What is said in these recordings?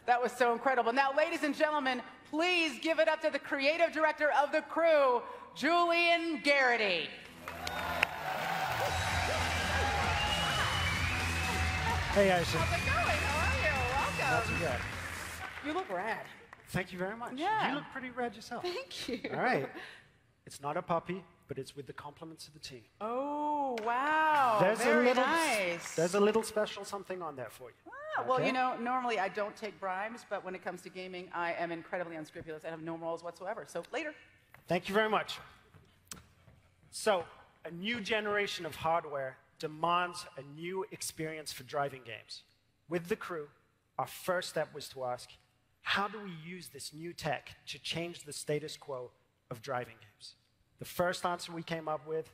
That was so incredible. Now, ladies and gentlemen, please give it up to the creative director of the crew, Julian Garrity. Hey, Aisha. How's it going? How are you? Welcome. Not too bad. You look rad. Thank you very much. Yeah. You look pretty rad yourself. Thank you. All right. It's not a puppy, but it's with the compliments of the team. Oh, wow. Very nice. There's a little special something on there for you. Ah, well, you know, normally I don't take bribes, but when it comes to gaming, I am incredibly unscrupulous. I have no morals whatsoever. So later. Thank you very much. So, a new generation of hardware demands a new experience for driving games. With the crew, our first step was to ask, how do we use this new tech to change the status quo of driving games? The first answer we came up with,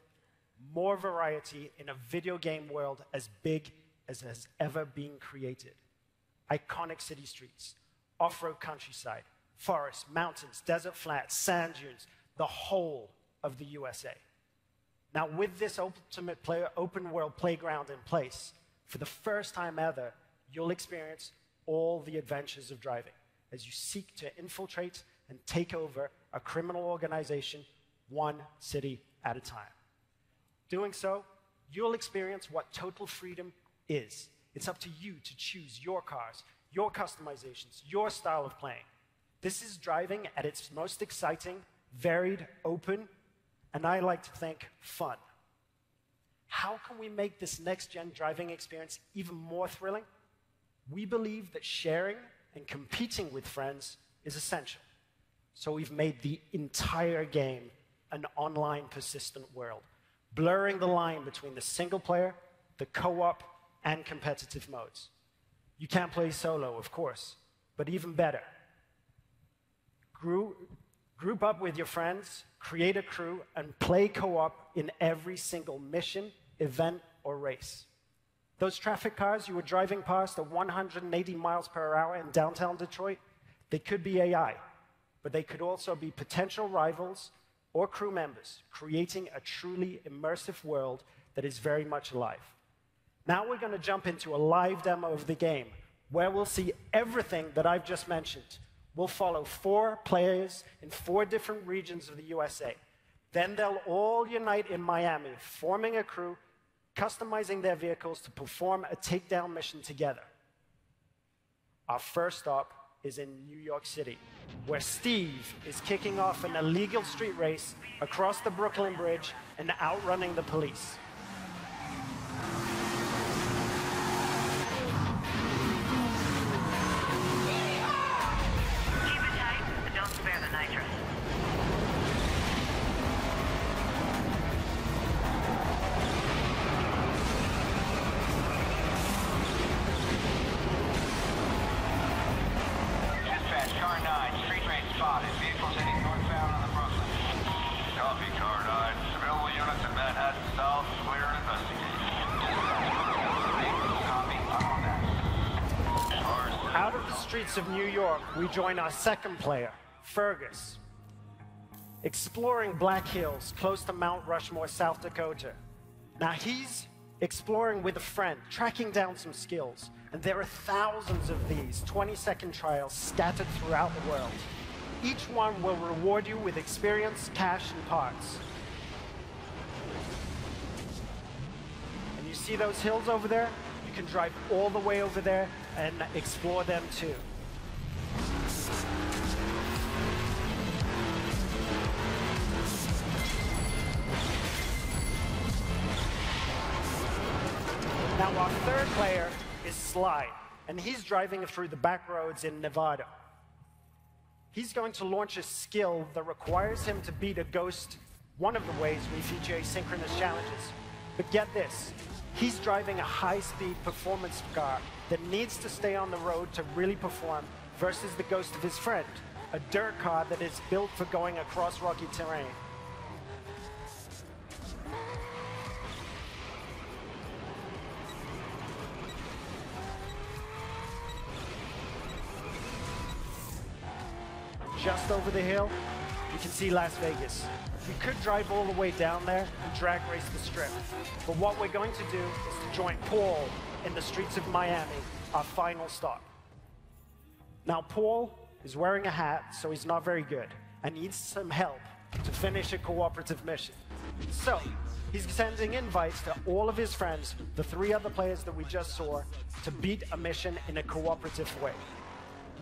more variety in a video game world as big as has ever been created. Iconic city streets, off-road countryside, forests, mountains, desert flats, sand dunes, the whole of the USA. Now, with this open world playground in place, for the first time ever, you'll experience all the adventures of driving as you seek to infiltrate and take over a criminal organization one city at a time. Doing so, you'll experience what total freedom is. It's up to you to choose your cars, your customizations, your style of playing. This is driving at its most exciting, varied, open, and I like to think fun. How can we make this next-gen driving experience even more thrilling? We believe that sharing and competing with friends is essential. So we've made the entire game an online persistent world, blurring the line between the single player, the co-op, and competitive modes. You can't play solo, of course, but even better. Group up with your friends, create a crew, and play co-op in every single mission, event, or race. Those traffic cars you were driving past at 180 miles per hour in downtown Detroit, they could be AI, but they could also be potential rivals or crew members, creating a truly immersive world that is very much alive. Now we're going to jump into a live demo of the game, where we'll see everything that I've just mentioned. We'll follow 4 players in 4 different regions of the USA. Then they'll all unite in Miami, forming a crew, customizing their vehicles to perform a takedown mission together. Our first stop is in New York City, where Steve is kicking off an illegal street race across the Brooklyn Bridge and outrunning the police. Keep it tight, but don't spare the nitrous. Car 9, street race spotted. Vehicles heading northbound on the Brooklyn. Copy, Car 9. Available units in Manhattan South. Clear and investigate. Copy. I'm on that. Out of the streets of New York, we join our second player, Fergus, exploring Black Hills close to Mount Rushmore, South Dakota. Now he's exploring with a friend, tracking down some skills. And there are thousands of these 20-second trials scattered throughout the world. Each one will reward you with experience, cash, and parts. And you see those hills over there? You can drive all the way over there and explore them too. Now our third player is Sly, and he's driving through the back roads in Nevada. He's going to launch a skill that requires him to beat a ghost one of the ways we feature asynchronous challenges. But get this, he's driving a high-speed performance car that needs to stay on the road to really perform versus the ghost of his friend, a dirt car that is built for going across rocky terrain. Just over the hill, you can see Las Vegas. We could drive all the way down there and drag race the strip. But what we're going to do is to join Paul in the streets of Miami, our final stop. Now, Paul is wearing a hat, so he's not very good, and needs some help to finish a cooperative mission. So, he's sending invites to all of his friends, the 3 other players that we just saw, to beat a mission in a cooperative way.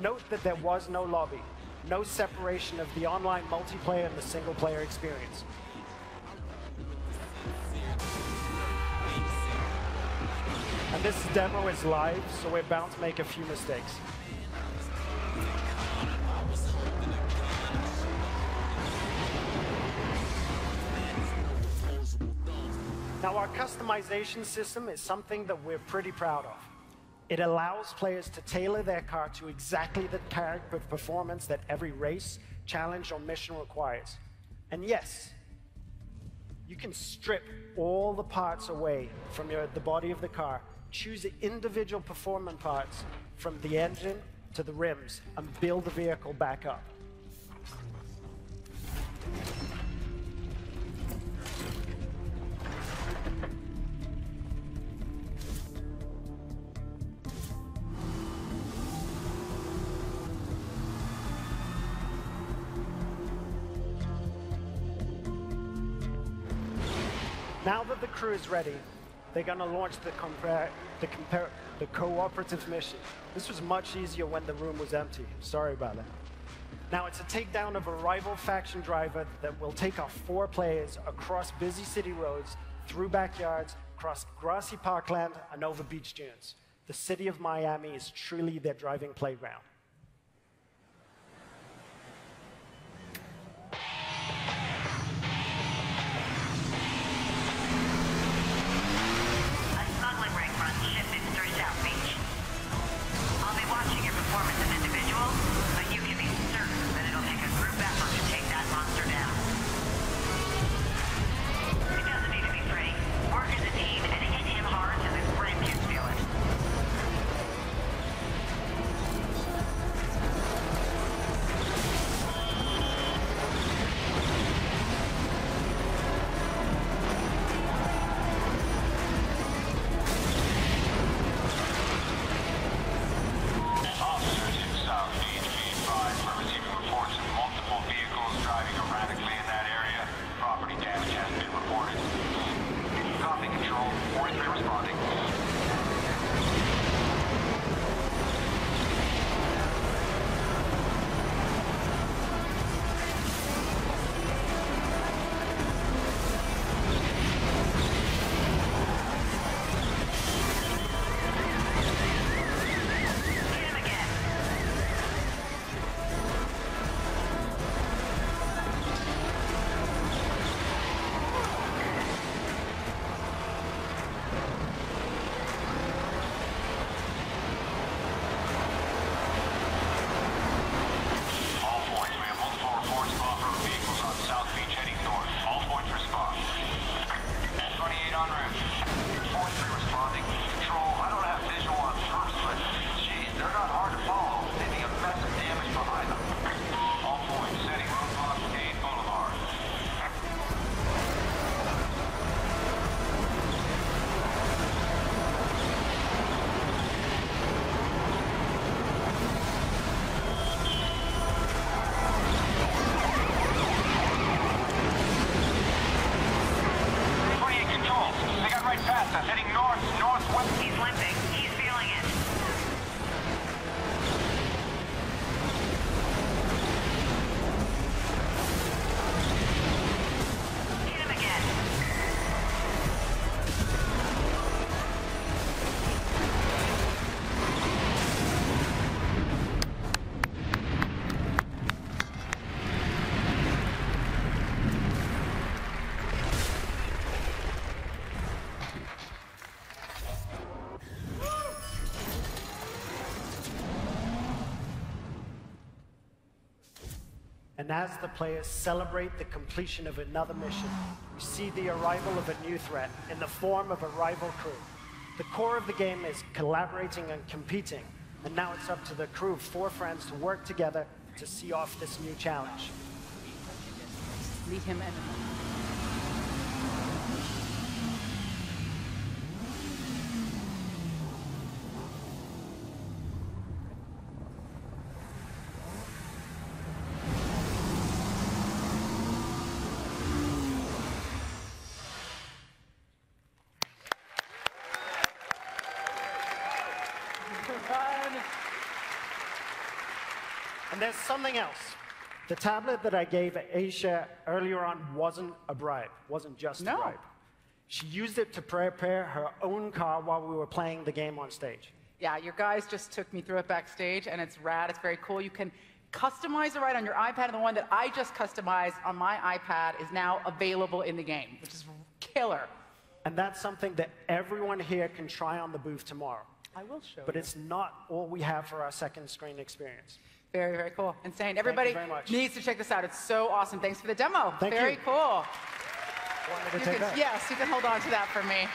Note that there was no lobby. No separation of the online multiplayer and the single-player experience. And this demo is live, so we're bound to make a few mistakes. Now, our customization system is something that we're pretty proud of. It allows players to tailor their car to exactly the character of performance that every race, challenge, or mission requires. And yes, you can strip all the parts away from the body of the car, choose the individual performance parts from the engine to the rims, and build the vehicle back up. Now that the crew is ready, they're going to launch the cooperative mission. This was much easier when the room was empty. Sorry about that. Now, it's a takedown of a rival faction driver that will take our 4 players across busy city roads, through backyards, across grassy parkland, and over beach dunes. The city of Miami is truly their driving playground. And as the players celebrate the completion of another mission, we see the arrival of a new threat in the form of a rival crew. The core of the game is collaborating and competing, and now it's up to the crew of 4 friends to work together to see off this new challenge. Meet him and And there's something else. The tablet that I gave Aisha earlier on wasn't a bribe, wasn't just a bribe. She used it to prepare her own car while we were playing the game on stage. Yeah, your guys just took me through it backstage, and it's rad. It's very cool. You can customize the ride on your iPad, and the one that I just customized on my iPad is now available in the game, which is killer. And that's something that everyone here can try on the booth tomorrow. I will show But you. it's not all we have for our second screen experience. Very, very cool. Insane. Everybody very much. needs to check this out. It's so awesome. Thanks for the demo. Thank very you. cool. Want me to take that? Yes, you can hold on to that for me.